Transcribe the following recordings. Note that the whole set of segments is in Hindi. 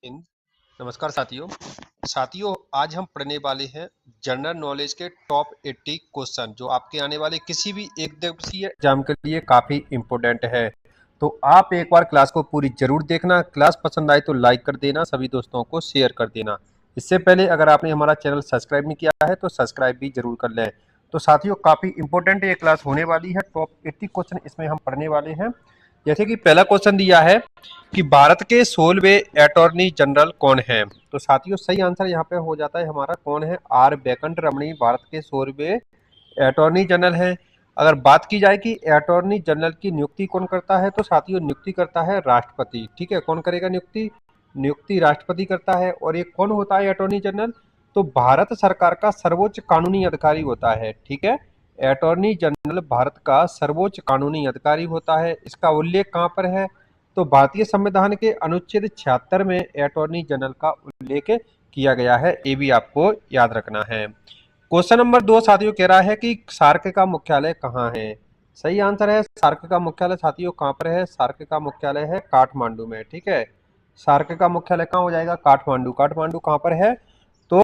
हिंद। नमस्कार साथियों। आज हम पढ़ने वाले हैं जनरल नॉलेज के टॉप 80 क्वेश्चन जो आपके आने वाले किसी भी एक दिवसीय एग्जाम के लिए काफी इंपॉर्टेंट है। तो आप एक बार क्लास को पूरी जरूर देखना। क्लास पसंद आए तो लाइक कर देना, सभी दोस्तों को शेयर कर देना। इससे पहले अगर आपने हमारा चैनल सब्सक्राइब नहीं किया है तो सब्सक्राइब भी जरूर कर लें। तो साथियों, काफी इंपॉर्टेंट ये क्लास होने वाली है। टॉप 80 क्वेश्चन इसमें हम पढ़ने वाले हैं। जैसे कि पहला क्वेश्चन दिया है कि भारत के 16वें अटॉर्नी जनरल कौन है। तो साथियों, सही आंसर यहाँ पे हो जाता है हमारा, कौन है, आर वेंकट रमणी भारत के 16वें अटॉर्नी जनरल है। अगर बात की जाए कि अटॉर्नी जनरल की नियुक्ति कौन करता है, तो साथियों नियुक्ति करता है राष्ट्रपति। ठीक है, कौन करेगा नियुक्ति? नियुक्ति राष्ट्रपति करता है। और ये कौन होता है अटॉर्नी जनरल? तो भारत सरकार का सर्वोच्च कानूनी अधिकारी होता है। ठीक है, अटॉर्नी जनरल भारत का सर्वोच्च कानूनी अधिकारी होता है। इसका उल्लेख कहाँ पर है? तो भारतीय संविधान के अनुच्छेद 76 में अटॉर्नी जनरल का उल्लेख किया गया है। ये भी आपको याद रखना है। क्वेश्चन नंबर 2 साथियों कह रहा है कि सार्क का मुख्यालय कहाँ है। सही आंसर है, सार्क का मुख्यालय साथियों कहाँ पर है? सार्क का मुख्यालय है काठमांडू में। ठीक है, सार्क का मुख्यालय कहाँ हो जाएगा? काठमांडू। काठमांडू कहाँ पर है? तो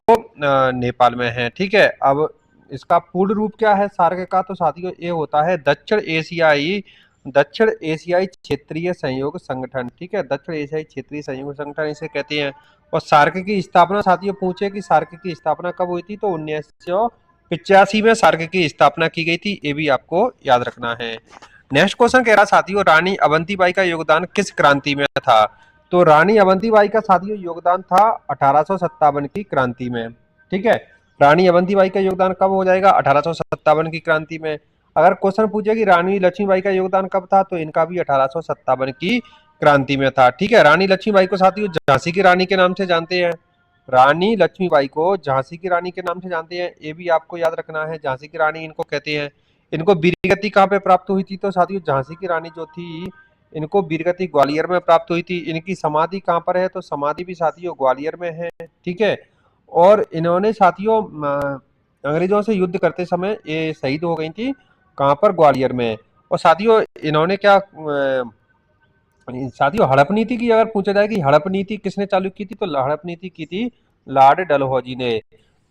नेपाल में है। ठीक है, अब इसका पूर्ण रूप क्या है सार्क का? तो साथियों ये होता है दक्षिण एशियाई क्षेत्रीय सहयोग संगठन। ठीक है, दक्षिण एशियाई क्षेत्रीय सहयोग संगठन इसे कहते हैं। और सार्क की स्थापना साथियों पूछे कि सार्क की स्थापना कब हुई थी, तो 1985 में सार्क की स्थापना की गई थी। ये भी आपको याद रखना है। नेक्स्ट क्वेश्चन कह रहा साथियों, रानी अवंतीबाई का योगदान किस क्रांति में था। तो रानी अवंतीबाई का साथियों योगदान था 1857 की क्रांति में। ठीक है, रानी अवंतीबाई का योगदान कब हो जाएगा? 1857 की क्रांति में। अगर क्वेश्चन पूछे कि रानी लक्ष्मीबाई का योगदान कब था, तो इनका भी 1857 की क्रांति में था। ठीक है, रानी लक्ष्मीबाई को साथियों झांसी की रानी के नाम से जानते हैं। रानी लक्ष्मीबाई को झांसी की रानी के नाम से जानते हैं, ये भी आपको याद रखना है। झांसी की रानी इनको कहते हैं। इनको वीरगति कहाँ पे प्राप्त हुई थी? तो साथियों झांसी की रानी जो थी, इनको वीरगति ग्वालियर में प्राप्त हुई थी। इनकी समाधि कहाँ पर है? तो समाधि भी साथियों ग्वालियर में है। ठीक है, और इन्होंने साथियों अंग्रेजों से युद्ध करते समय ये शहीद हो गई थी। कहाँ पर? ग्वालियर में। और साथियों इन्होंने क्या साथियों हड़प नीति की अगर पूछा जाए कि हड़प नीति किसने चालू की थी, तो हड़प नीति की थी लॉर्ड डलहौजी ने।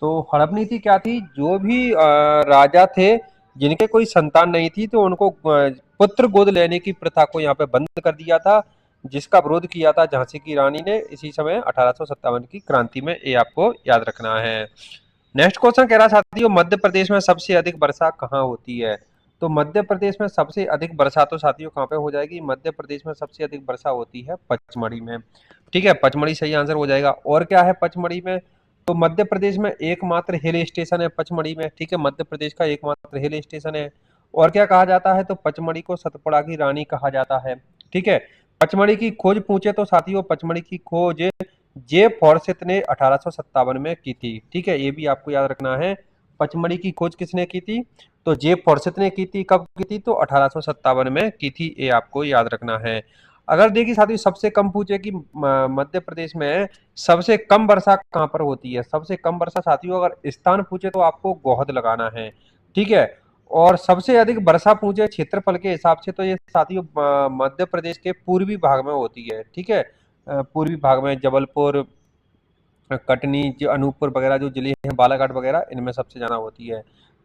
तो हड़प नीति क्या थी? जो भी राजा थे जिनके कोई संतान नहीं थी, तो उनको पुत्र गोद लेने की प्रथा को यहाँ पे बंद कर दिया था, जिसका विरोध किया था झांसी की रानी ने इसी समय 1857 की क्रांति में। ये आपको याद रखना है। नेक्स्ट क्वेश्चन कह रहा साथियों, मध्य प्रदेश में सबसे अधिक वर्षा कहाँ होती है। तो मध्य प्रदेश में सबसे अधिक वर्षा तो साथियों कहाँ पे हो जाएगी? मध्य प्रदेश में सबसे अधिक वर्षा होती है पचमढ़ी में। ठीक है, पचमढ़ी सही आंसर हो जाएगा। और क्या है पचमढ़ी में? तो मध्य प्रदेश में एकमात्र हिल स्टेशन है पचमढ़ी में। ठीक है, मध्य प्रदेश का एकमात्र हिल स्टेशन है। और क्या कहा जाता है? तो पचमढ़ी को सतपुड़ा की रानी कहा जाता है। ठीक है, पचमढ़ी की खोज पूछे तो साथियों पचमढ़ी की खोज जे फॉर्सिथ ने 1857 में की थी। ठीक है, ये भी आपको याद रखना है। पचमढ़ी की खोज किसने की थी? तो जे फॉर्सिथ ने की थी। कब की थी? तो 1857 में की थी। ये आपको याद रखना है। अगर देखिए साथियों सबसे कम पूछे कि मध्य प्रदेश में सबसे कम वर्षा कहाँ पर होती है, सबसे कम वर्षा साथियों अगर स्थान पूछे तो आपको गोहद लगाना है। ठीक है, और सबसे अधिक वर्षा पूछे क्षेत्रफल के हिसाब से, तो ये साथियों मध्य प्रदेश के पूर्वी भाग में होती है। ठीक है, पूर्वी भाग में जबलपुर, कटनी, जो अनूपपुर वगैरह जो जिले हैं, बालाघाट वगैरह, इनमें सबसे ज्यादा होती है।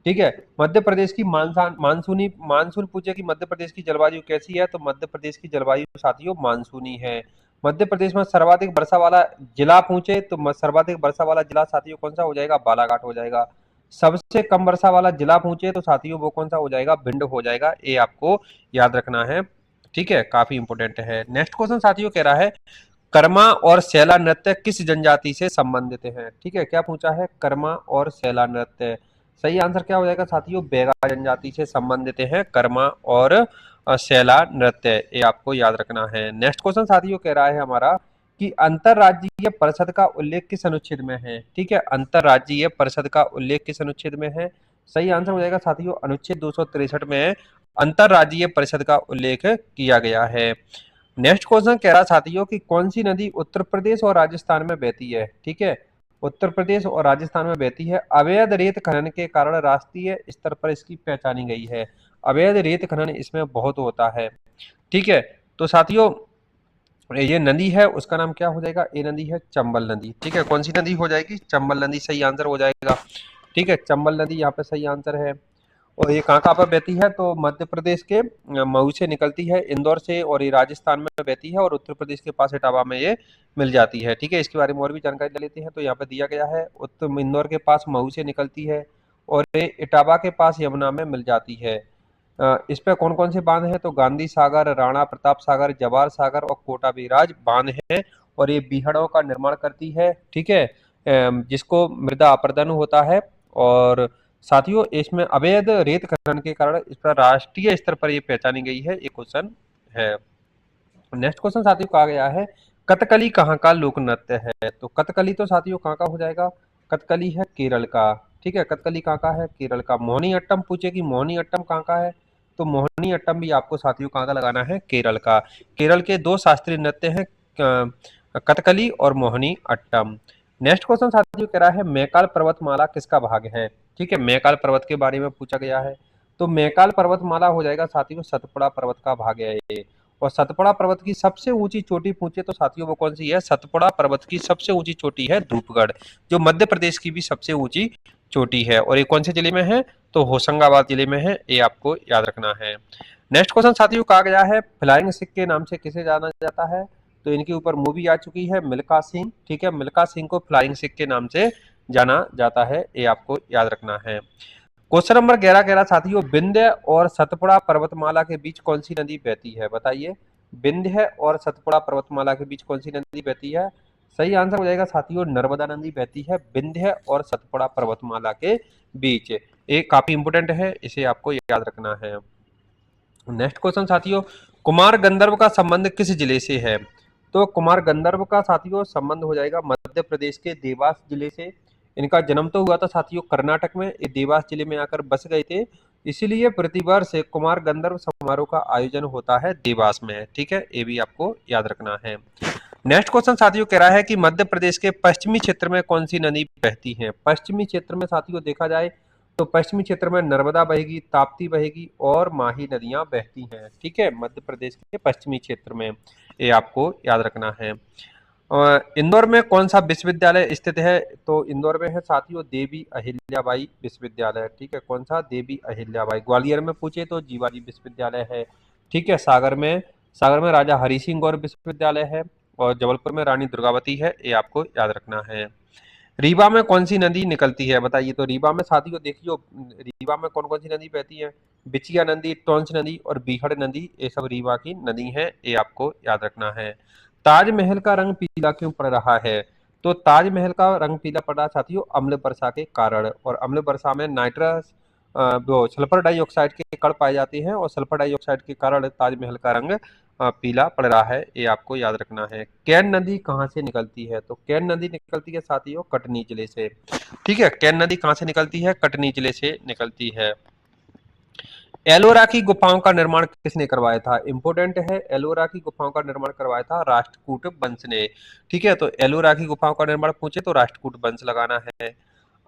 ठीक है, मध्य प्रदेश की मानसून पूछे कि मध्य प्रदेश की जलवायु कैसी है, तो मध्य प्रदेश की जलवायु साथियों मानसूनी है। मध्य प्रदेश में सर्वाधिक वर्षा वाला जिला पूछे तो सर्वाधिक वर्षा वाला जिला साथियों कौन सा हो जाएगा? बालाघाट हो जाएगा। सबसे कम वर्षा वाला जिला पूछे तो साथियों वो कौन सा हो जाएगा? भिंड हो जाएगा। ये आपको याद रखना है। ठीक है, काफी इंपोर्टेंट है। नेक्स्ट क्वेश्चन साथियों कह रहा है, कर्मा और सैला नृत्य किस जनजाति से संबंधित है। ठीक है, क्या पूछा है? कर्मा और सैला नृत्य। सही आंसर क्या हो जाएगा साथियों? बेगा जनजाति से संबंधित है कर्मा और सैला नृत्य। ये आपको याद रखना है। नेक्स्ट क्वेश्चन साथियों कह रहा है हमारा कि अंतरराज्यीय परिषद का उल्लेख किस अनुच्छेद में है। ठीक है, अंतरराज्यीय परिषद का उल्लेख किस अनुच्छेद में है? सही आंसर हो जाएगा साथियों अनुच्छेद 263 में अंतरराज्यीय परिषद का उल्लेख किया गया है। नेक्स्ट क्वेश्चन कह रहा साथियों कि कौन सी नदी उत्तर प्रदेश और राजस्थान में बहती है। ठीक है, उत्तर प्रदेश और राजस्थान में बहती है। अवैध रेत खनन के कारण राष्ट्रीय स्तर पर इसकी पहचानी गई है। अवैध रेत खनन इसमें बहुत होता है। ठीक है, तो साथियों ये नदी है उसका नाम क्या हो जाएगा, ये नदी है चंबल नदी। ठीक है, कौन सी नदी हो जाएगी, चंबल नदी सही आंसर हो जाएगा। ठीक है, चंबल नदी यहाँ पे सही आंसर है। और ये कहाँ पर बहती है, तो मध्य प्रदेश के मऊ से निकलती है, इंदौर से, और ये राजस्थान में बहती है, और उत्तर प्रदेश के पास इटावा में ये मिल जाती है। ठीक है, इसके बारे में और भी जानकारी ले लेते हैं। तो यहाँ पे दिया गया है उत्तर इंदौर के पास मऊ से निकलती है, और ये इटावा के पास यमुना में मिल जाती है। इस पे कौन कौन से बांध हैं, तो गांधी सागर, राणा प्रताप सागर, जवाहर सागर और कोटा बैराज बांध है, और ये बीहड़ों का निर्माण करती है। ठीक है, जिसको मृदा अपरदन होता है। और साथियों इसमें अवैध रेत खनन के कारण इस पर राष्ट्रीय स्तर पर ये पहचानी गई है, ये क्वेश्चन है। नेक्स्ट क्वेश्चन साथियों कहा गया है, कथकली कहाँ का लोक नृत्य है, तो कथकली तो साथियों कहाँ का हो जाएगा, कथकली है केरल का। ठीक है, कथकली कहाँ का है, केरल का। मोहिनी अट्टम पूछे कि मोहिनी अट्टम कहाँ का है, तो मोहिनी अट्टम भी आपको साथियों कहाँ का लगाना है, केरल का। केरल के दो शास्त्रीय नृत्य हैं, कथकली और मोहिनी अट्टम। नेक्स्ट क्वेश्चन साथियों कह रहा है, मैकाल पर्वतमाला किसका भाग है। ठीक है, मैकाल पर्वत के बारे में पूछा गया है, तो मैकाल पर्वतमाला हो जाएगा साथियों सतपुड़ा पर्वत का भाग है ये। और सतपुड़ा पर्वत की सबसे ऊंची चोटी पूछे तो साथियों वो कौन सी है, सतपुड़ा पर्वत की सबसे ऊंची चोटी है धूपगढ़, जो मध्य प्रदेश की भी सबसे ऊंची चोटी है। और ये कौन से जिले में है, तो होशंगाबाद जिले में है, ये आपको याद रखना है। नेक्स्ट क्वेश्चन साथियों कहा गया है, फ्लाइंग सिख के नाम से किसे जाना जाता है, तो इनके ऊपर मूवी आ चुकी है मिल्खा सिंह। ठीक है, मिल्खा सिंह को फ्लाइंग सिख के नाम से जाना जाता है, ये आपको याद रखना है। क्वेश्चन नंबर 11 कह रहा साथियों, विंध्य और सतपुड़ा पर्वतमाला के बीच कौन सी नदी बहती है, बताइए। विंध्य और सतपुड़ा पर्वतमाला के बीच कौन सी नदी बहती है, सही आंसर हो जाएगा साथियों नर्मदा नदी बहती है विंध्य और सतपुड़ा पर्वतमाला के बीच। ये काफी इंपोर्टेंट है, इसे आपको याद रखना है। नेक्स्ट क्वेश्चन साथियों, कुमार गंधर्व का संबंध किस जिले से है, तो कुमार गंधर्व का साथियों संबंध हो जाएगा मध्य प्रदेश के देवास जिले से। इनका जन्म तो हुआ था साथियों कर्नाटक में, ये देवास जिले में आकर बस गए थे, इसीलिए प्रतिवर्ष कुमार गंधर्व समारोह का आयोजन होता है देवास में। ठीक है, ये भी आपको याद रखना है। नेक्स्ट क्वेश्चन साथियों कह रहा है कि मध्य प्रदेश के पश्चिमी क्षेत्र में कौन सी नदी बहती है। पश्चिमी क्षेत्र में साथियों देखा जाए तो पश्चिमी क्षेत्र में नर्मदा बहेगी, ताप्ती बहेगी और माही नदियां बहती हैं। ठीक है, मध्य प्रदेश के पश्चिमी क्षेत्र में, ये आपको याद रखना है। इंदौर में कौन सा विश्वविद्यालय स्थित है, तो इंदौर में है साथियों देवी अहिल्याबाई विश्वविद्यालय। ठीक है, कौन सा, देवी अहिल्याबाई। ग्वालियर में पूछे तो जीवाजी विश्वविद्यालय है। ठीक है, सागर में राजा हरि सिंह गौर विश्वविद्यालय है, और जबलपुर में रानी दुर्गावती है, ये आपको याद रखना है। रीवा में कौन सी नदी निकलती है, बताइए। तो रीवा में साथियों देखियो, रीवा में कौन कौन सी नदी बहती है, बिचिया नदी, टोंस नदी और बीहड़ नदी, ये सब रीवा की नदी है, ये आपको याद रखना है। ताजमहल का रंग पीला क्यों पड़ रहा है, तो ताजमहल का रंग पीला पड़ रहा साथियों अम्ल वर्षा के कारण, और अम्ल वर्षा में नाइट्रस वो सल्फर डाइऑक्साइड के कण पाए जाते हैं, और सल्फर डाइऑक्साइड के कारण ताजमहल का रंग पीला पड़ रहा है, ये आपको याद रखना है। कैन नदी कहाँ से निकलती है, तो कैन नदी निकलती है साथियों कटनी जिले से। ठीक है, कैन नदी कहाँ से निकलती है, कटनी जिले से निकलती है। एलोरा की गुफाओं का निर्माण किसने करवाया था, इंपोर्टेंट है, एलोरा की गुफाओं का निर्माण करवाया था राष्ट्रकूट वंश ने। ठीक है, तो एलोरा की गुफाओं का निर्माण पूछे तो राष्ट्रकूट वंश लगाना है।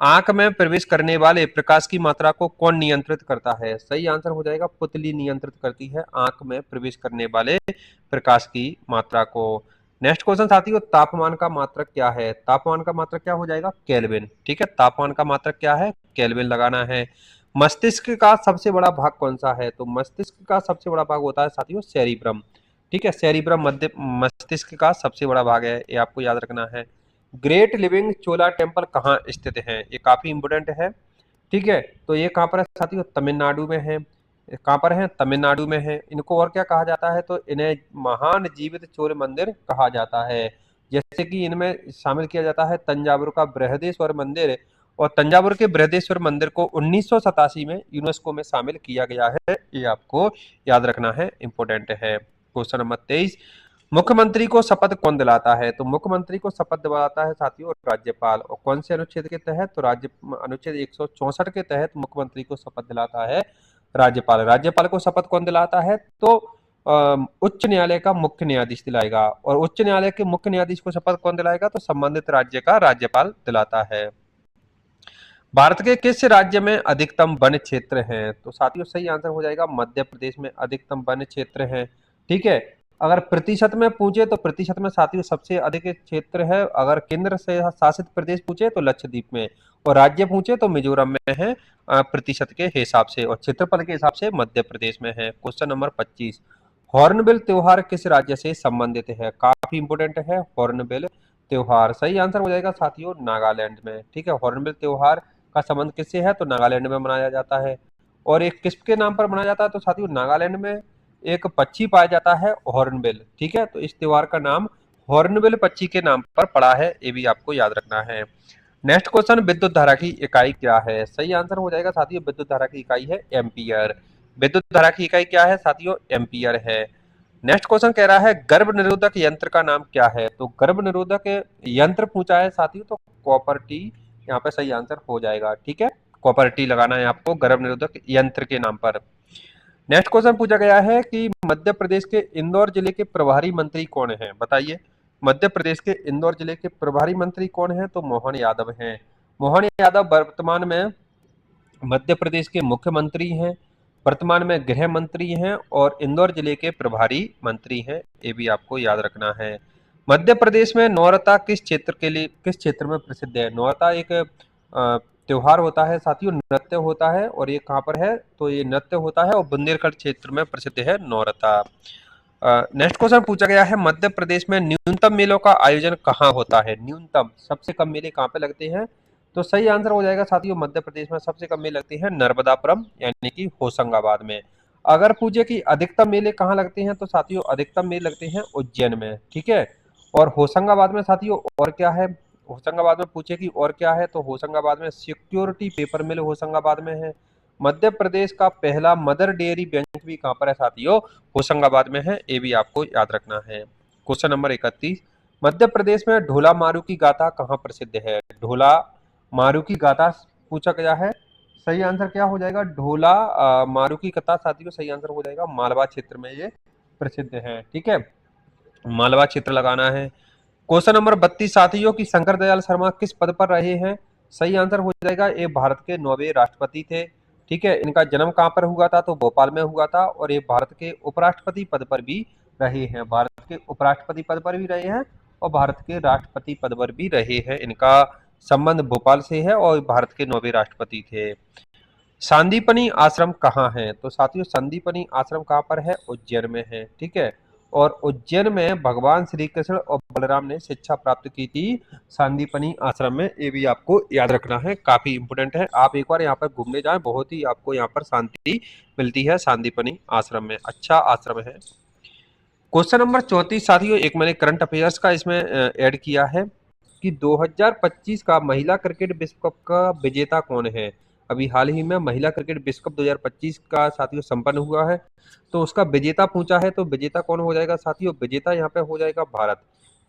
आंख में प्रवेश करने वाले प्रकाश की मात्रा को कौन नियंत्रित करता है, सही आंसर हो जाएगा पुतली नियंत्रित करती है आंख में प्रवेश करने वाले प्रकाश की मात्रा को। नेक्स्ट क्वेश्चन साथियों, तापमान का मात्रक क्या है, तापमान का मात्रक क्या हो जाएगा, केल्विन। ठीक है, तापमान का मात्रक क्या है, केल्विन लगाना है। मस्तिष्क का सबसे बड़ा भाग कौन सा है, तो मस्तिष्क का सबसे बड़ा भाग होता है साथियों सेरिब्रम। ठीक है, सेरिब्रम मध्य मस्तिष्क का सबसे बड़ा भाग है, ये आपको याद रखना है। ग्रेट लिविंग चोला टेम्पल कहाँ स्थित है, ये काफी इंपोर्टेंट है। ठीक है, तो ये कहाँ पर है साथियों, तमिलनाडु में है। कहाँ पर है, तमिलनाडु में है। इनको और क्या कहा जाता है, तो इन्हें महान जीवित चोर मंदिर कहा जाता है। जैसे कि इनमें शामिल किया जाता है तंजावुर का बृहदेश्वर मंदिर, और तंजावुर के बृहदेश्वर मंदिर को 1987 में यूनेस्को में शामिल किया गया है, ये आपको याद रखना है, इंपोर्टेंट है। क्वेश्चन नंबर 23, मुख्यमंत्री को शपथ कौन दिलाता है, तो मुख्यमंत्री को शपथ दिलाता है साथियों राज्यपाल, और कौन से अनुच्छेद के तहत, तो राज्य अनुच्छेद 164 के तहत मुख्यमंत्री को शपथ दिलाता है राज्यपाल। राज्यपाल को शपथ कौन दिलाता है, तो उच्च न्यायालय का मुख्य न्यायाधीश दिलाएगा, और उच्च न्यायालय के मुख्य न्यायाधीश को शपथ कौन दिलाएगा, तो संबंधित राज्य का राज्यपाल दिलाता है। भारत के किस राज्य में अधिकतम वन क्षेत्र हैं, तो साथियों सही आंसर हो जाएगा मध्य प्रदेश में अधिकतम वन क्षेत्र हैं। ठीक है, अगर प्रतिशत में पूछे तो प्रतिशत में साथियों सबसे अधिक क्षेत्र है, अगर केंद्र से शासित प्रदेश पूछे तो लक्षद्वीप में, और राज्य पूछे तो मिजोरम में है प्रतिशत के हिसाब से, और क्षेत्रफल के हिसाब से मध्य प्रदेश में है। क्वेश्चन नंबर 25, हॉर्नबिल त्योहार किस राज्य से संबंधित है? काफी इंपोर्टेंट है हॉर्नबिल त्योहार। सही आंसर हो जाएगा साथियों नागालैंड में। ठीक है, हॉर्नबिल त्योहार का संबंध किससे है? तो नागालैंड में मनाया जाता है। और एक किसके नाम पर मनाया जाता है? तो साथियों नागालैंड में एक पक्षी पाया जाता है हॉर्नबिल। ठीक है, तो इस त्योहार का नाम हॉर्नबिल पक्षी के नाम पर पड़ा है, ये भी आपको याद रखना है। नेक्स्ट क्वेश्चन, विद्युत धारा की इकाई क्या है? सही आंसर हो जाएगा साथियों विद्युत धारा की इकाई है एम्पियर। विद्युत धारा की इकाई क्या है साथियों? एम्पियर है। नेक्स्ट क्वेश्चन कह रहा है गर्भ निरोधक यंत्र का नाम क्या है? तो गर्भ निरोधक यंत्र पूछा है साथियों, तो कॉपर टी यहाँ पे सही आंसर हो जाएगा। ठीक है, कॉपर टी लगाना है आपको गर्भ निरोधक यंत्र के नाम पर। नेक्स्ट क्वेश्चन पूछा गया है कि मध्य प्रदेश के इंदौर जिले के प्रभारी मंत्री कौन है? बताइए, मध्य प्रदेश के इंदौर जिले के प्रभारी मंत्री कौन है? तो मोहन यादव हैं। मोहन यादव वर्तमान में मध्य प्रदेश के मुख्यमंत्री हैं, वर्तमान में गृह मंत्री हैं और इंदौर जिले के प्रभारी मंत्री हैं, ये भी आपको याद रखना है। मध्य प्रदेश में नौरता किस क्षेत्र के लिए, किस क्षेत्र में प्रसिद्ध है? नौरता एक त्योहार होता है साथियों, नृत्य होता है, और ये कहाँ पर है? तो ये नृत्य होता है और बुंदेलखंड क्षेत्र में प्रसिद्ध है नौरता। नेक्स्ट क्वेश्चन पूछा गया है मध्य प्रदेश में न्यूनतम मेलों का आयोजन कहाँ होता है? न्यूनतम सबसे कम मेले कहाँ पे लगते हैं? तो सही आंसर हो जाएगा साथियों मध्य प्रदेश में सबसे कम मेले लगते हैं नर्मदापुरम यानी कि होशंगाबाद में। अगर पूछे कि अधिकतम मेले कहाँ लगते हैं तो साथियों अधिकतम मेले लगते हैं उज्जैन में। ठीक है, और होशंगाबाद में साथियों और क्या है? होशंगाबाद में पूछे कि और क्या है, तो होशंगाबाद में सिक्योरिटी पेपर मिल होशंगाबाद में है। मध्य प्रदेश का पहला मदर डेयरी बैंक भी कहाँ पर है साथियों? होशंगाबाद में है, ये भी आपको याद रखना है। क्वेश्चन नंबर 31, मध्य प्रदेश में ढोला मारू की गाथा कहाँ प्रसिद्ध है? ढोला मारू की गाथा पूछा गया है, सही आंसर क्या हो जाएगा? ढोला मारू की कथा साथियों सही आंसर हो जाएगा मालवा क्षेत्र में ये प्रसिद्ध है। ठीक है, मालवा क्षेत्र लगाना है। क्वेश्चन नंबर 32, साथियों की शंकर दयाल शर्मा किस पद पर रहे हैं? सही आंसर हो जाएगा ये भारत के 9वें राष्ट्रपति थे। ठीक है, इनका जन्म कहाँ पर हुआ था? तो भोपाल में हुआ था, और ये भारत के उपराष्ट्रपति पद पर भी रहे हैं। भारत के उपराष्ट्रपति पद पर भी रहे हैं और भारत के राष्ट्रपति पद पर भी रहे हैं। इनका संबंध भोपाल से है और भारत के 9वें राष्ट्रपति थे। सांदीपनी आश्रम कहाँ है? तो साथियों संदीपनी आश्रम कहाँ पर है? उज्जैन में है। ठीक है, और उज्जैन में भगवान श्री कृष्ण और बलराम ने शिक्षा प्राप्त की थी सांदीपनी आश्रम में, ये भी आपको याद रखना है, काफी इंपोर्टेंट है। आप एक बार यहाँ पर घूमने जाएं, बहुत ही आपको यहाँ पर शांति मिलती है सांदीपनी आश्रम में, अच्छा आश्रम है। क्वेश्चन नंबर 34 साथियों, एक मैंने करंट अफेयर्स का इसमें ऐड किया है कि 2025 का महिला क्रिकेट विश्व कप का विजेता कौन है? अभी हाल ही में महिला क्रिकेट विश्व कप 2025 का साथियों संपन्न हुआ है, तो उसका विजेता पूछा है, तो विजेता कौन हो जाएगा साथियों? विजेता यहाँ पे हो जाएगा भारत।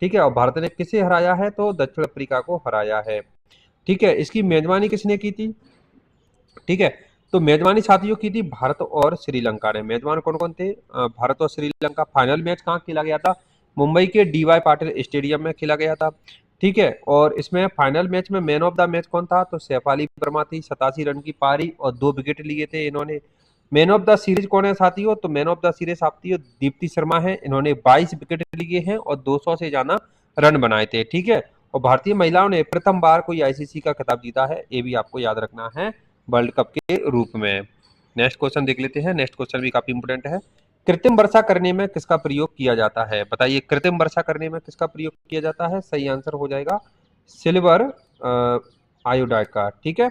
ठीक है, और भारत ने किसे हराया है? तो दक्षिण अफ्रीका को हराया है। ठीक है, इसकी मेजबानी किसने की थी? ठीक है, तो मेजबानी साथियों की थी भारत और श्रीलंका ने। मेजबान कौन कौन थे? भारत और श्रीलंका। फाइनल मैच कहाँ खेला गया था? मुंबई के डीवाई पाटिल स्टेडियम में खेला गया था। ठीक है, और इसमें फाइनल मैच में मैन ऑफ द मैच कौन था? तो सैफ अली वर्मा थी, 87 रन की पारी और 2 विकेट लिए थे इन्होंने। मैन ऑफ द सीरीज कौन है साथियों? तो मैन ऑफ द सीरीज साथियों दीप्ति शर्मा है, इन्होंने 22 विकेट लिए हैं और 200 से ज्यादा रन बनाए थे। ठीक है, और भारतीय महिलाओं ने प्रथम बार कोई आईसीसी का खिताब जीता है, ये भी आपको याद रखना है वर्ल्ड कप के रूप में। नेक्स्ट क्वेश्चन देख लेते हैं, नेक्स्ट क्वेश्चन भी काफी इंपोर्टेंट है। कृत्रिम वर्षा करने में किसका प्रयोग किया जाता है? बताइए, कृत्रिम वर्षा करने में किसका प्रयोग किया जाता है? सही आंसर हो जाएगा सिल्वर आयोडाइड का। ठीक है,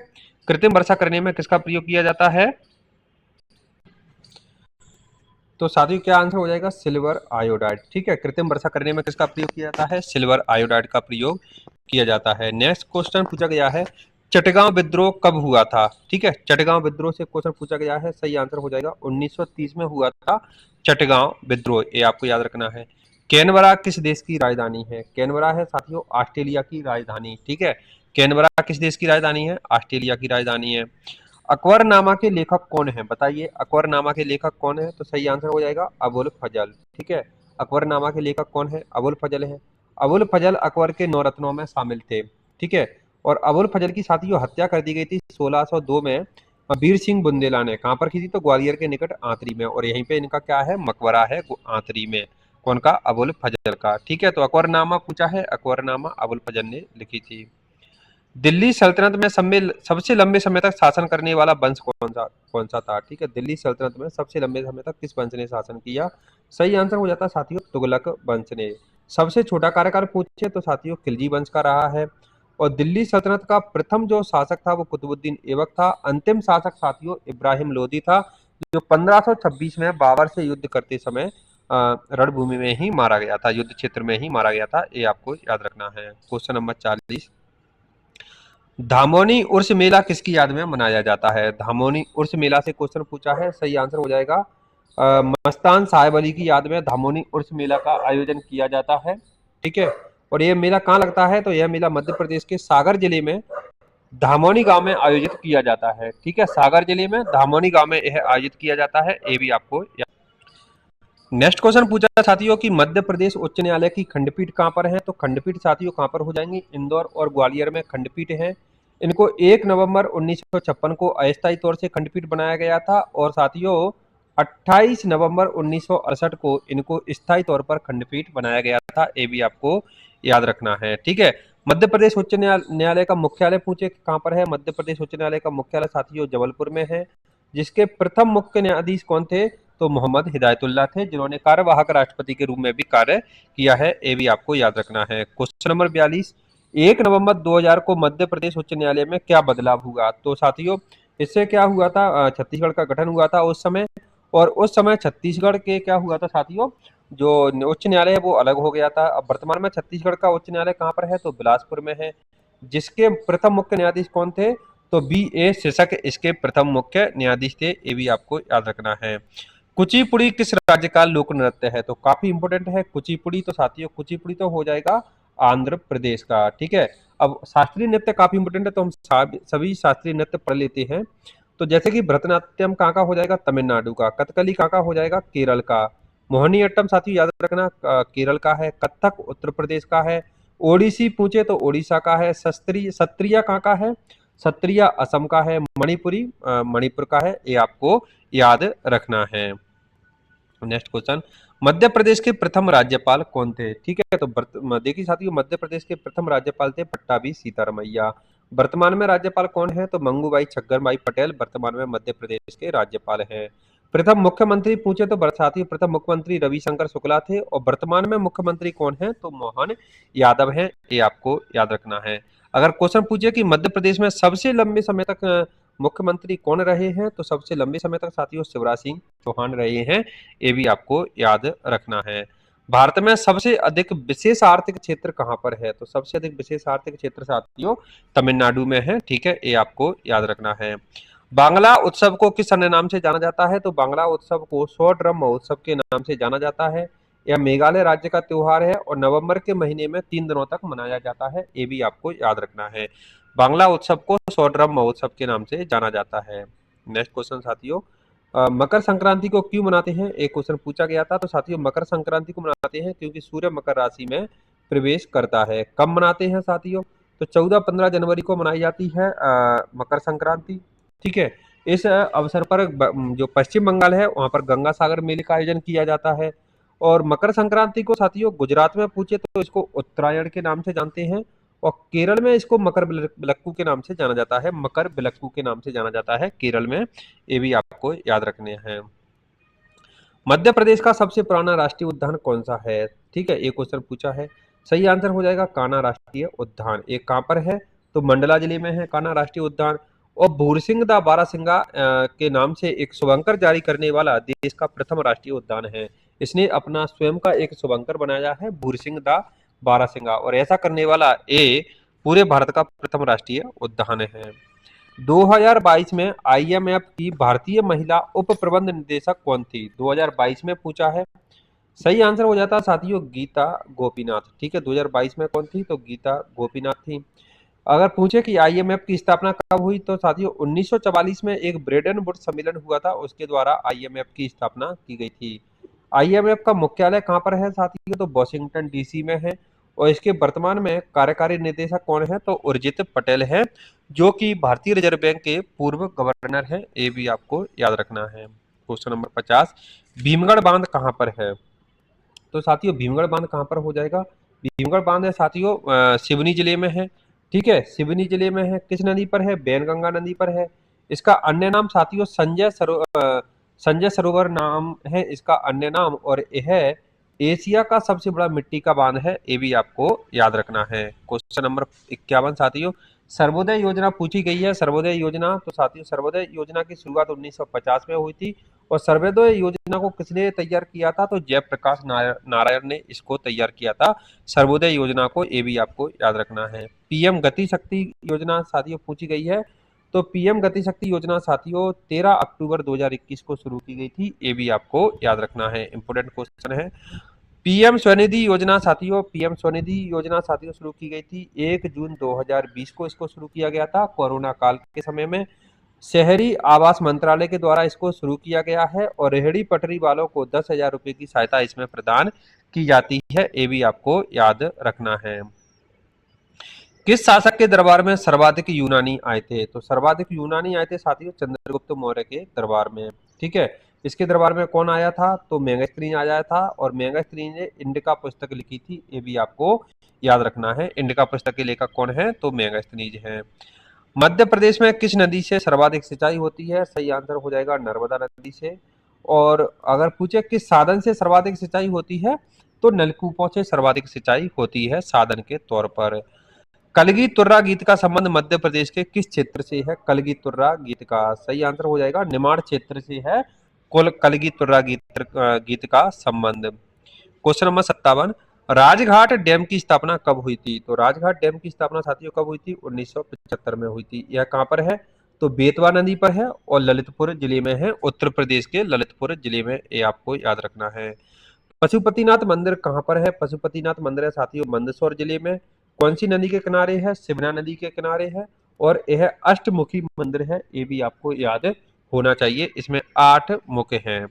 कृत्रिम वर्षा करने में किसका प्रयोग किया जाता है? तो साथियों क्या आंसर हो जाएगा? Silver iodide. ठीक है, कृत्रिम वर्षा करने में किसका प्रयोग किया जाता है? सिल्वर आयोडाइड का प्रयोग किया जाता है। नेक्स्ट क्वेश्चन पूछा गया है चटगांव विद्रोह कब हुआ था? ठीक है, चटगांव विद्रोह से क्वेश्चन पूछा गया है, सही आंसर हो जाएगा 1930 में हुआ था चटगांव विद्रोह, ये आपको याद रखना है। कैनबरा किस देश की राजधानी है? कैनबरा है साथियों ऑस्ट्रेलिया की राजधानी। ठीक है, कैनबरा किस देश की राजधानी है? ऑस्ट्रेलिया की राजधानी है। अकबरनामा के लेखक कौन है? बताइए, अकबरनामा के लेखक कौन है? तो सही आंसर हो जाएगा अबुल फजल। ठीक है, अकबरनामा के लेखक कौन है? अबुल फजल है। अबुल फजल अकबर के 9 रत्नों में शामिल थे। ठीक है, और अबुल फजल की साथियों हत्या कर दी गई थी 1602 में वीर सिंह बुंदेला ने। कहां पर की थी? तो ग्वालियर के निकट आंतरी में, और यहीं पे इनका क्या है? मकबरा है आंतरी में। कौन का? अबुल फजल का। ठीक है, तो अकबरनामा पूछा है, अकबरनामा अबुल फजल ने लिखी थी। दिल्ली सल्तनत में सबसे लंबे समय तक शासन करने वाला वंश कौन सा था? ठीक है, दिल्ली सल्तनत में सबसे लंबे समय तक किस वंश ने शासन किया? सही आंसर हो जाता है साथियों तुगलक वंश ने। सबसे छोटा कार्यकाल पूछे तो साथियों खिलजी वंश का रहा है। और दिल्ली सल्तनत का प्रथम जो शासक था वो कुतुबुद्दीन ऐबक था। अंतिम शासक साथियों इब्राहिम लोदी था, जो 1526 में बाबर से युद्ध करते समय रणभूमि में ही मारा गया था, युद्ध क्षेत्र में ही मारा गया था। ये आपको याद रखना है। क्वेश्चन नंबर 40, धामोनी उर्स मेला किसकी याद में मनाया जाता है? धामोनी उर्स मेला से क्वेश्चन पूछा है, सही आंसर हो जाएगा मस्तान साहेब अली की याद में धामोनी उर्स मेला का आयोजन किया जाता है। ठीक है, और यह मेला कहाँ लगता है? तो यह मेला मध्य प्रदेश के सागर जिले में धामोनी गांव में आयोजित किया जाता है। ठीक है, सागर जिले में धामोनी गांव में यह आयोजित किया जाता है। ये भी आपको नेक्स्ट क्वेश्चन पूछा साथियों कि मध्य प्रदेश उच्च न्यायालय की खंडपीठ कहाँ पर है? तो खंडपीठ साथियों कहाँ पर हो जाएंगी? इंदौर और ग्वालियर में खंडपीठ है। इनको 1 नवंबर 1956 को अस्थायी तौर से खंडपीठ बनाया गया था और साथियों 28 नवंबर 1968 को इनको स्थायी तौर पर खंडपीठ बनाया गया था। ये भी आपको याद रखना है। ठीक है, मध्य प्रदेश उच्च न्यायालय का मुख्यालय पूछे कहाँ पर है? मध्य प्रदेश उच्च न्यायालय का मुख्यालय साथियों जबलपुर में है। जिसके प्रथम मुख्य न्यायाधीश कौन थे? तो मोहम्मद हिदायतुल्लाह थे, जिन्होंने कार्यवाहक राष्ट्रपति के रूप में भी कार्य किया है। ये भी आपको याद रखना है। क्वेश्चन नंबर 42, 1 नवंबर 2000 को मध्य प्रदेश उच्च न्यायालय में क्या बदलाव हुआ? तो साथियों इससे क्या हुआ था? छत्तीसगढ़ का गठन हुआ था उस समय, और उस समय छत्तीसगढ़ के क्या हुआ था साथियों, जो उच्च न्यायालय है वो अलग हो गया था। अब वर्तमान में छत्तीसगढ़ का उच्च न्यायालय कहाँ पर है? तो बिलासपुर में है। जिसके प्रथम मुख्य न्यायाधीश कौन थे? तो बी ए शेषक इसके प्रथम मुख्य न्यायाधीश थे। ये भी आपको याद रखना है। कुचिपुड़ी किस राज्य का लोक नृत्य है? तो काफी इंपोर्टेंट है कुचिपुड़ी। तो साथियों कुचिपुड़ी तो हो जाएगा आंध्र प्रदेश का। ठीक है, अब शास्त्रीय नृत्य काफी इंपोर्टेंट है, तो हम सभी शास्त्रीय नृत्य पढ़ लेते हैं। तो जैसे कि भरतनाट्यम कहाँ का हो जाएगा? तमिलनाडु का। कथकली कहाँ का हो जाएगा? केरल का। मोहिनीअट्टम साथियों याद रखना केरल का है। कथक उत्तर प्रदेश का है। ओडिसी पूछे तो ओडिशा का है। सत्रिया सत्रिया कहाँ का है? सत्रिया असम का है। मणिपुरी मणिपुर का है। ये आपको याद रखना है। नेक्स्ट क्वेश्चन, मध्य प्रदेश के प्रथम राज्यपाल कौन थे? ठीक है, तो देखिए साथियों मध्य प्रदेश के प्रथम राज्यपाल थे पट्टाभी सीतारमैया। वर्तमान में राज्यपाल कौन है? तो मंगूबाई छक्कर भाई पटेल वर्तमान में मध्य प्रदेश के राज्यपाल हैं। प्रथम मुख्यमंत्री पूछे तो साथियों प्रथम मुख्यमंत्री रविशंकर शुक्ला थे, और वर्तमान में मुख्यमंत्री कौन है? तो मोहन यादव हैं। ये आपको याद रखना है। अगर क्वेश्चन पूछे कि मध्य प्रदेश में सबसे लंबे समय तक मुख्यमंत्री कौन रहे हैं? तो सबसे लंबे समय तक साथियों शिवराज सिंह चौहान रहे हैं। ये भी आपको याद रखना है। भारत में सबसे अधिक विशेष आर्थिक क्षेत्र कहाँ पर है? तो सबसे अधिक विशेष आर्थिक क्षेत्र साथियों तमिलनाडु में है। ठीक है, ये आपको याद रखना है। बांग्ला उत्सव को किस अन्य नाम से जाना जाता है? तो बांग्ला उत्सव को सौ ड्रम महोत्सव के नाम से जाना जाता है। यह मेघालय राज्य का त्योहार है और नवंबर के महीने में 3 दिनों तक मनाया जाता है। ये भी आपको याद रखना है। बांग्ला उत्सव को सौ ड्रम महोत्सव के नाम से जाना जाता है। नेक्स्ट क्वेश्चन साथियों, मकर संक्रांति को क्यों मनाते हैं? एक क्वेश्चन पूछा गया था। तो साथियों मकर संक्रांति को मनाते हैं क्योंकि सूर्य मकर राशि में प्रवेश करता है। कब मनाते हैं साथियों? तो 14-15 जनवरी को मनाई जाती है मकर संक्रांति। ठीक है, इस अवसर पर जो पश्चिम बंगाल है वहां पर गंगा सागर मेले का आयोजन किया जाता है। और मकर संक्रांति को साथियों गुजरात में पूछे तो इसको उत्तरायण के नाम से जानते हैं, और केरल में इसको मकर बिलक्कू के नाम से जाना जाता है। मकर बिलक्कू के नाम से जाना जाता है केरल में। ये भी आपको याद रखने हैं। मध्य प्रदेश का सबसे पुराना राष्ट्रीय उद्यान कौन सा है? ठीक है, एक क्वेश्चन पूछा है। सही आंसर हो जाएगा कान्हा राष्ट्रीय उद्यान। एक कहाँ पर है? तो मंडला जिले में है कान्हा राष्ट्रीय उद्यान। और भूरसिंह दा बारासिंगा के नाम से एक शुभंकर जारी करने वाला देश का प्रथम राष्ट्रीय उद्यान है। इसने अपना स्वयं का एक शुभंकर बनाया है भूरसिंह दा बारासिंगा, और ऐसा करने वाला ये पूरे भारत का प्रथम राष्ट्रीय उद्यान है। 2022 में आईएमएफ की भारतीय महिला उप प्रबंध निदेशक कौन थी? 2022 में पूछा है। सही आंसर हो जाता है साथियों गीता गोपीनाथ। ठीक है, 2022 में कौन थी? तो गीता गोपीनाथ थी। अगर पूछे कि आईएमएफ की स्थापना कब हुई? तो साथियों 1944 में एक ब्रेडन वुड्स सम्मेलन हुआ था, उसके द्वारा आईएमएफ की स्थापना की गई थी। आईएमएफ का मुख्यालय कहाँ पर है साथियों? तो वॉशिंगटन डीसी में है। और इसके वर्तमान में कार्यकारी निदेशक कौन है? तो उर्जित पटेल है, जो कि भारतीय रिजर्व बैंक के पूर्व गवर्नर है। ये भी आपको याद रखना है। क्वेश्चन नंबर 50, भीमगढ़ बांध कहाँ पर है? तो साथियों भीमगढ़ बांध कहाँ पर हो जाएगा? भीमगढ़ बांध है साथियों सिवनी जिले में है। ठीक है, सिवनी जिले में है। किस नदी पर है? बैनगंगा नदी पर है। इसका अन्य नाम साथियों संजय सरोवर नाम है इसका अन्य नाम, और यह एशिया का सबसे बड़ा मिट्टी का बांध है, ये भी आपको याद रखना है। क्वेश्चन नंबर 51 साथियों, सर्वोदय योजना पूछी गई है। सर्वोदय योजना, तो साथियों सर्वोदय योजना की शुरुआत 1950 में हुई थी, और सर्वोदय योजना को किसने तैयार किया था? तो जयप्रकाश नारायण ने इसको तैयार किया था, सर्वोदय योजना को, ये भी आपको याद रखना है। पीएम गति शक्ति योजना साथियों पूछी गई है। तो पीएम गति शक्ति योजना साथियों 13 अक्टूबर 2021 को शुरू की गई थी, ये भी आपको याद रखना है, इंपोर्टेंट क्वेश्चन है। पीएम स्वनिधि योजना साथियों, पीएम स्वनिधि योजना साथियों शुरू की गई थी 1 जून 2020 को, इसको शुरू किया गया था कोरोना काल के समय में। शहरी आवास मंत्रालय के द्वारा इसको शुरू किया गया है, और रेहड़ी पटरी वालों को 10,000 रुपए की सहायता इसमें प्रदान की जाती है, ये भी आपको याद रखना है। किस शासक के दरबार में सर्वाधिक यूनानी आए थे? तो सर्वाधिक यूनानी आए थे साथियों चंद्रगुप्त मौर्य के दरबार में। ठीक है, इसके दरबार में कौन आया था? तो मेगास्थनीज आया था, और मेगास्थनीज ने इंडिका पुस्तक लिखी थी, ये भी आपको याद रखना है। इंडिका पुस्तक के लेखक कौन है? तो मेगास्थनीज है। मध्य प्रदेश में किस नदी से सर्वाधिक सिंचाई होती है? सही आंसर हो जाएगा नर्मदा नदी से। और अगर पूछे किस साधन से सर्वाधिक सिंचाई होती है, तो नलकूपों से सर्वाधिक सिंचाई होती है साधन के तौर पर। कलगी तुर्रा गीत का संबंध मध्य प्रदेश के किस क्षेत्र से है? कलगी तुर्रा गीत का सही आंसर हो जाएगा निमाड़ क्षेत्र से है कलगी तुर्रा गीत का संबंध। क्वेश्चन नंबर 57, राजघाट डैम की स्थापना कब हुई थी? तो राजघाट डैम की स्थापना साथियों कब हुई थी? 1975 में हुई थी। यह कहाँ पर है? तो बेतवा नदी पर है, और ललितपुर जिले में है, उत्तर प्रदेश के ललितपुर जिले में, ये आपको याद रखना है। पशुपतिनाथ मंदिर कहाँ पर है? पशुपतिनाथ मंदिर है साथियों मंदसौर जिले में। कौन सी नदी के किनारे है? शिवना नदी के किनारे है, और यह अष्टमुखी मंदिर है, ये भी आपको याद होना चाहिए। इसमें 8 मुख हैं।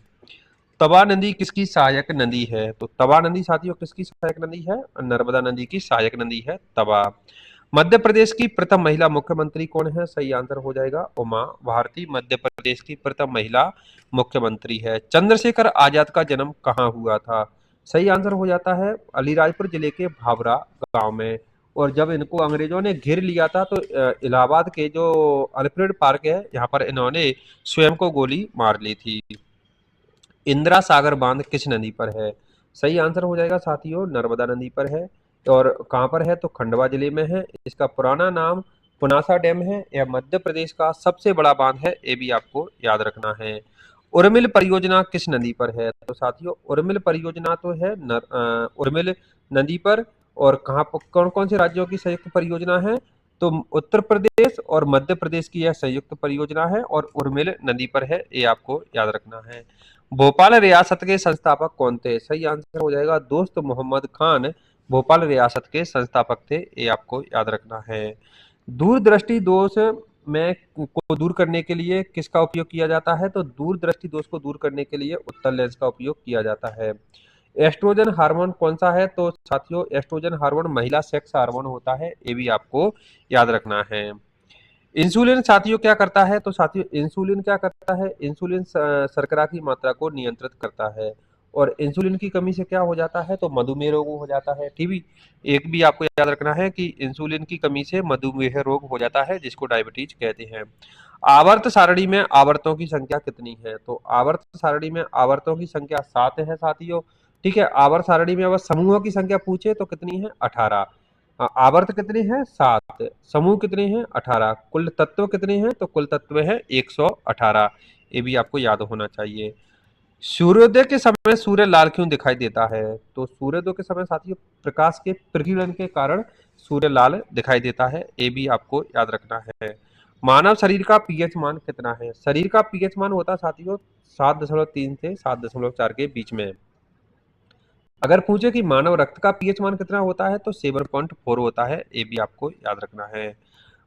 तवा नदी किसकी सहायक नदी है? तो तवा नदी साथियों किसकी सहायक नदी है? नर्मदा नदी की सहायक नदी है तवा। मध्य प्रदेश की प्रथम महिला मुख्यमंत्री कौन है? सही आंसर हो जाएगा उमा भारती, मध्य प्रदेश की प्रथम महिला मुख्यमंत्री है। चंद्रशेखर आजाद का जन्म कहाँ हुआ था? सही आंसर हो जाता है अलीराजपुर जिले के भावरा गांव में। और जब इनको अंग्रेजों ने घेर लिया था, तो इलाहाबाद के जो अल्फ्रेड पार्क है, यहाँ पर इन्होंने स्वयं को गोली मार ली थी। इंदिरा सागर बांध किस नदी पर है? सही आंसर हो जाएगा साथियों नर्मदा नदी पर है। और कहाँ पर है? तो खंडवा जिले में है। इसका पुराना नाम पुनासा डैम है। यह मध्य प्रदेश का सबसे बड़ा बांध है, ये भी आपको याद रखना है। उर्मिल परियोजना किस नदी पर है? तो साथियों उर्मिल परियोजना तो है उर्मिल नदी पर। और कहाँ पर कौन कौन से राज्यों की संयुक्त परियोजना है? तो उत्तर प्रदेश और मध्य प्रदेश की यह संयुक्त परियोजना है, और उर्मिल नदी पर है, ये आपको याद रखना है। भोपाल रियासत के संस्थापक कौन थे? सही आंसर हो जाएगा दोस्त मोहम्मद खान भोपाल रियासत के संस्थापक थे, ये आपको याद रखना है। दूरदृष्टि दोष में को दूर करने के लिए किसका उपयोग किया जाता है? तो दूरदृष्टि दोष को दूर करने के लिए उत्तल लेंस का उपयोग किया जाता है। एस्ट्रोजन हार्मोन कौन सा है? तो साथियों एस्ट्रोजन हार्मोन महिला सेक्स हार्मोन होता है, ये भी आपको याद रखना है। इंसुलिन साथियों क्या करता है? तो साथियों इंसुलिन क्या करता है? इंसुलिन शर्करा की मात्रा को नियंत्रित करता है, और इंसुलिन की कमी से क्या हो जाता है? तो मधुमेह रोग हो जाता है। ठीक है, एक भी आपको याद रखना है कि इंसुलिन की कमी से मधुमेह रोग हो जाता है, जिसको डायबिटीज कहते हैं। आवर्त सारणी में आवर्तों की संख्या कितनी है? तो आवर्त सारणी में आवर्तों की संख्या 7 है साथियों। ठीक है, आवर्त सारणी में अगर समूहों की संख्या पूछे तो कितनी है? 18। आवर्त कितने हैं? 7। समूह कितने हैं? 18। कुल तत्व कितने हैं? तो कुल तत्व है 118। ये भी आपको याद होना चाहिए। सूर्योदय के समय सूर्य लाल क्यों दिखाई देता है? तो सूर्योदय के समय साथियों प्रकाश के प्रकीर्णन के कारण सूर्य लाल दिखाई देता है, ये भी आपको याद रखना है। मानव शरीर का पीएच मान कितना है? शरीर का पीएच मान होता है साथियों 7.3 से 7.4 के बीच में। अगर पूछे कि मानव रक्त का पीएच मान कितना होता है, तो 7.4 होता है, ये भी आपको याद रखना है।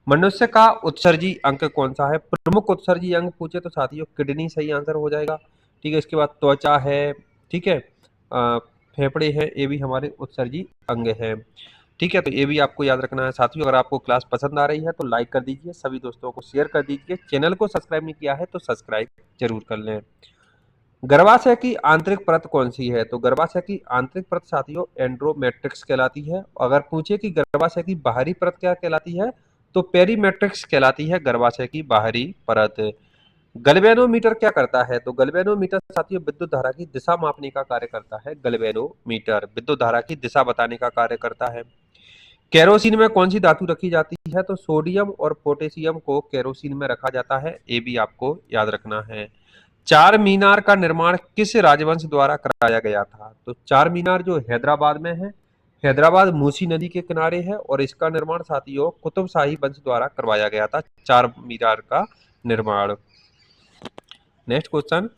मनुष्य का उत्सर्जी अंग कौन सा है? प्रमुख उत्सर्जी अंग पूछे तो साथियों किडनी सही आंसर हो जाएगा। ठीक है, इसके बाद त्वचा है। ठीक है, फेफड़े है, ये भी हमारे उत्सर्जी अंग है। ठीक है, तो ये भी आपको याद रखना है साथियों। अगर आपको क्लास पसंद आ रही है तो लाइक कर दीजिए, सभी दोस्तों को शेयर कर दीजिए। चैनल को सब्सक्राइब नहीं किया है तो सब्सक्राइब जरूर कर लें। गर्भाशय की आंतरिक परत कौन सी है? तो गर्भाशय की आंतरिक परत साथियों एंड्रोमेट्रिक्स कहलाती है। अगर पूछे कि गर्भाशय की बाहरी परत क्या कहलाती है, तो पेरीमेट्रिक्स कहलाती है गर्भाशय की बाहरी परत। गैल्वेनोमीटर क्या करता है? तो गैल्वेनोमीटर साथियों विद्युत धारा की दिशा मापने का कार्य करता है। गैल्वेनोमीटर विद्युत धारा की दिशा बताने का कार्य करता है। केरोसिन में कौन सी धातु रखी जाती है? तो सोडियम और पोटेशियम को केरोसिन में रखा जाता है, ये भी आपको याद रखना है। चार मीनार का निर्माण किस राजवंश द्वारा कराया गया था? तो चार मीनार जो हैदराबाद में है, हैदराबाद मूसी नदी के किनारे है और इसका निर्माण साथियों कुतुब शाही वंश द्वारा करवाया गया था, चार मीनार का निर्माण। Next question,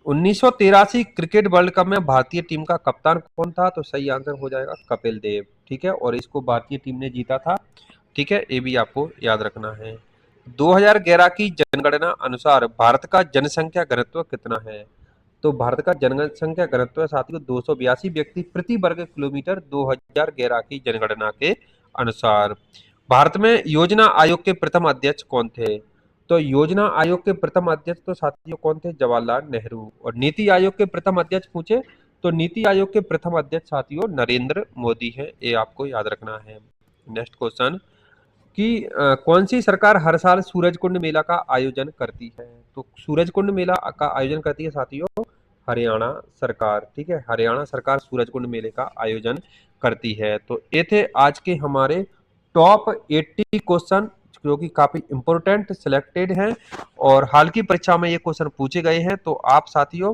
1983 cricket world cup में भारतीय टीम का कप्तान कौन था? तो सही आंसर हो जाएगा कपिल देव, ठीक है, और इसको भारतीय टीम ने जीता था, ठीक है, ये भी आपको याद रखना है। 2011 की जनगणना अनुसार भारत का जनसंख्या घनत्व कितना है? तो भारत का जनसंख्या घनत्व साथियों 282 व्यक्ति प्रति वर्ग किलोमीटर 2011 की जनगणना के अनुसार। भारत में योजना आयोग के प्रथम अध्यक्ष कौन थे? तो योजना आयोग के प्रथम अध्यक्ष तो साथियों कौन थे? जवाहरलाल नेहरू। और नीति आयोग के प्रथम अध्यक्ष पूछे तो नीति आयोग के प्रथम अध्यक्ष साथियों नरेंद्र मोदी है, ये आपको याद रखना है। नेक्स्ट क्वेश्चन कि कौन सी सरकार हर साल सूरज कुंड मेला का आयोजन करती है? तो सूरज कुंड मेला का आयोजन करती है साथियों हरियाणा सरकार, ठीक है, हरियाणा सरकार सूरज कुंड मेले का आयोजन करती है। तो ये थे आज के हमारे टॉप 80 क्वेश्चन जो कि काफी इंपॉर्टेंट सिलेक्टेड हैं और हाल की परीक्षा में ये क्वेश्चन पूछे गए हैं। तो आप साथियों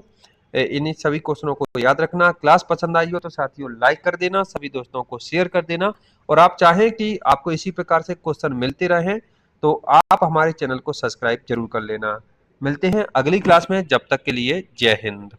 इन सभी क्वेश्चनों को याद रखना। क्लास पसंद आई हो तो साथियों लाइक कर देना, सभी दोस्तों को शेयर कर देना और आप चाहें कि आपको इसी प्रकार से क्वेश्चन मिलते रहें तो आप हमारे चैनल को सब्सक्राइब जरूर कर लेना। मिलते हैं अगली क्लास में, जब तक के लिए जय हिंद।